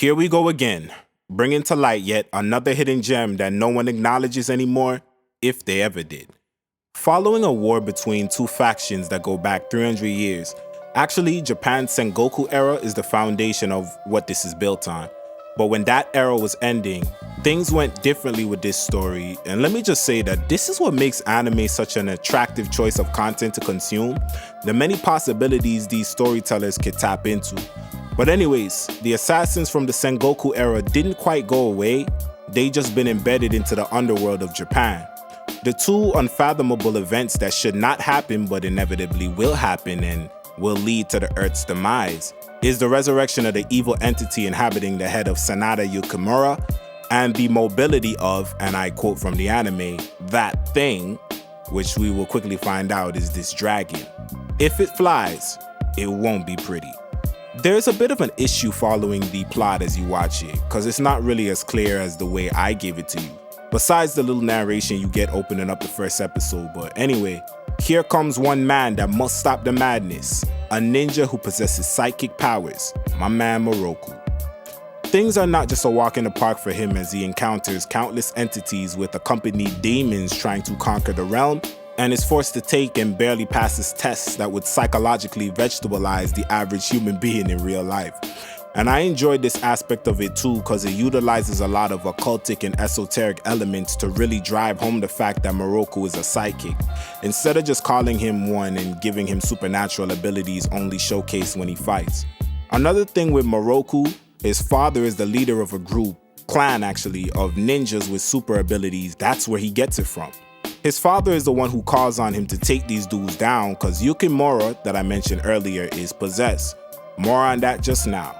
Here we go again, bringing to light yet another hidden gem that no one acknowledges anymore, if they ever did. Following a war between two factions that go back 300 years, actually Japan's Sengoku era is the foundation of what this is built on. But when that era was ending, things went differently with this story, and let me just say that this is what makes anime such an attractive choice of content to consume, the many possibilities these storytellers could tap into. But anyways, the assassins from the Sengoku era didn't quite go away, they just been embedded into the underworld of Japan. The two unfathomable events that should not happen but inevitably will happen and will lead to the Earth's demise is the resurrection of the evil entity inhabiting the head of Sanada Yukimura and the mobility of, and I quote from the anime, that thing, which we will quickly find out is this dragon. If it flies, it won't be pretty. There's a bit of an issue following the plot as you watch it, because it's not really as clear as the way I gave it to you, besides the little narration you get opening up the first episode. But anyway, here comes one man that must stop the madness, a ninja who possesses psychic powers, my man Miroku. Things are not just a walk in the park for him as he encounters countless entities with accompanied demons trying to conquer the realm, and is forced to take and barely passes tests that would psychologically vegetabilize the average human being in real life. And I enjoyed this aspect of it too because it utilizes a lot of occultic and esoteric elements to really drive home the fact that Miroku is a psychic, instead of just calling him one and giving him supernatural abilities only showcased when he fights. Another thing with Miroku, his father is the leader of a clan actually, of ninjas with super abilities. That's where he gets it from. His father is the one who calls on him to take these dudes down because Yukimura, that I mentioned earlier, is possessed. More on that just now.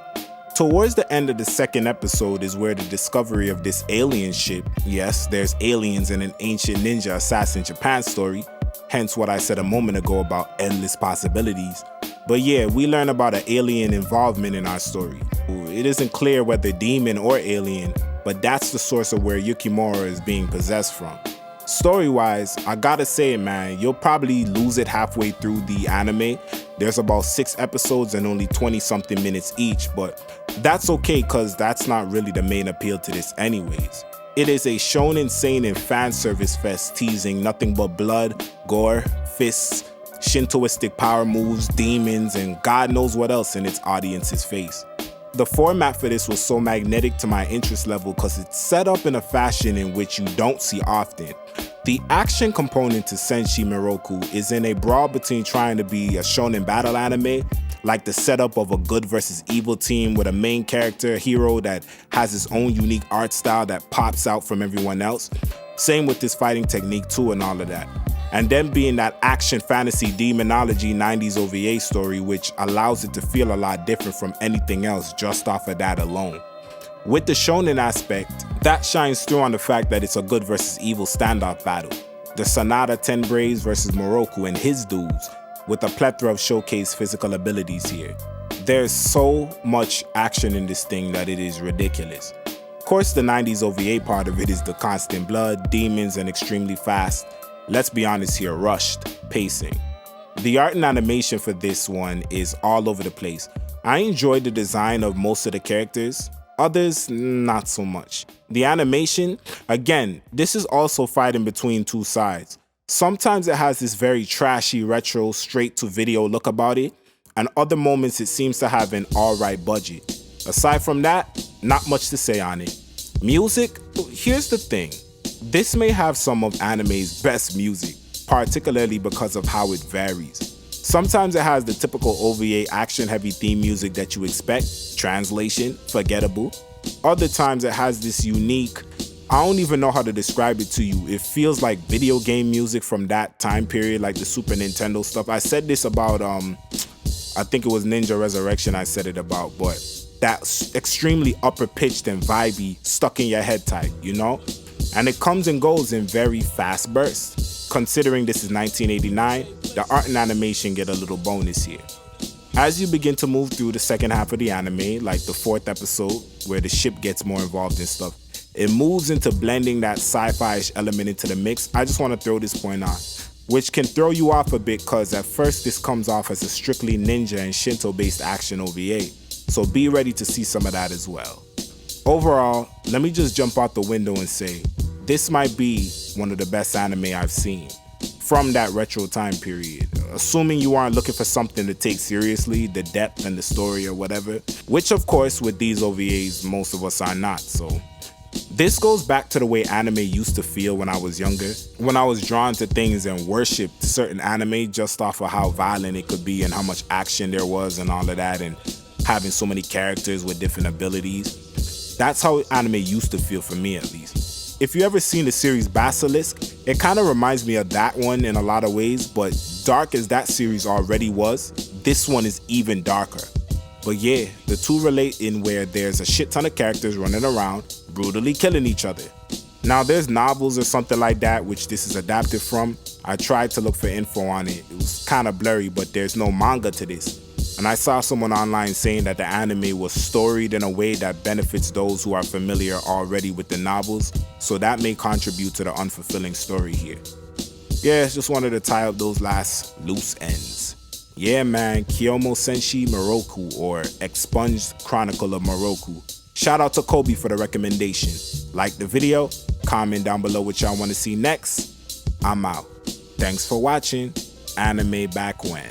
Towards the end of the second episode is where the discovery of this alien ship, yes, there's aliens in an ancient ninja assassin Japan story, hence what I said a moment ago about endless possibilities. But yeah, we learn about an alien involvement in our story. It isn't clear whether demon or alien, but that's the source of where Yukimura is being possessed from. Story-wise, I gotta say it, man, you'll probably lose it halfway through the anime. There's about 6 episodes and only 20-something minutes each, but that's okay because that's not really the main appeal to this anyways. It is a shonen seinen fan service fest teasing nothing but blood, gore, fists, Shintoistic power moves, demons, and God knows what else in its audience's face. The format for this was so magnetic to my interest level because it's set up in a fashion in which you don't see often. The action component to Senshi Miroku is in a brawl between trying to be a shonen battle anime, like the setup of a good versus evil team with a main character, hero that has his own unique art style that pops out from everyone else. Same with this fighting technique too and all of that. And then being that action fantasy demonology 90s OVA story, which allows it to feel a lot different from anything else just off of that alone. With the shonen aspect, that shines through on the fact that it's a good versus evil standoff battle. The Sanada 10 Braves versus Miroku and his dudes, with a plethora of showcase physical abilities here. There's so much action in this thing that it is ridiculous. Of course, the 90s OVA part of it is the constant blood, demons, and extremely fast, let's be honest here, rushed pacing. The art and animation for this one is all over the place. I enjoyed the design of most of the characters, others not so much. The animation, again, this is also fighting between two sides. Sometimes it has this very trashy retro straight to video look about it, and other moments it seems to have an alright budget. Aside from that, not much to say on it. Music, here's the thing. This may have some of anime's best music, particularly because of how it varies. Sometimes it has the typical OVA action-heavy theme music that you expect, translation, forgettable. Other times it has this unique, I don't even know how to describe it to you, it feels like video game music from that time period, like the Super Nintendo stuff. I said this about, I think it was Ninja Resurrection I said it about, but that's extremely upper-pitched and vibey, stuck in your head type, you know? And it comes and goes in very fast bursts. Considering this is 1989, the art and animation get a little bonus here. As you begin to move through the second half of the anime, like the 4th episode, where the ship gets more involved in stuff, it moves into blending that sci-fi-ish element into the mix. I just want to throw this point on, which can throw you off a bit because at first this comes off as a strictly ninja and Shinto-based action OVA, so be ready to see some of that as well. Overall, let me just jump out the window and say, this might be one of the best anime I've seen from that retro time period. Assuming you aren't looking for something to take seriously, the depth and the story or whatever, which of course with these OVAs, most of us are not, so. This goes back to the way anime used to feel when I was younger, when I was drawn to things and worshipped certain anime just off of how violent it could be and how much action there was and all of that, and having so many characters with different abilities. That's how anime used to feel for me, at least. If you ever seen the series Basilisk, it kind of reminds me of that one in a lot of ways, but dark as that series already was, this one is even darker. But yeah, the two relate in where there's a shit ton of characters running around, brutally killing each other. Now there's novels or something like that, which this is adapted from. I tried to look for info on it. It was kind of blurry, but there's no manga to this. And I saw someone online saying that the anime was storied in a way that benefits those who are familiar already with the novels, so that may contribute to the unfulfilling story here. Yeah, just wanted to tie up those last loose ends. Yeah man, Kyomu Senshi Miroku, or Expunged Chronicle of Miroku. Shout out to Kobe for the recommendation. Like the video, comment down below what y'all want to see next. I'm out. Thanks for watching. Anime back when.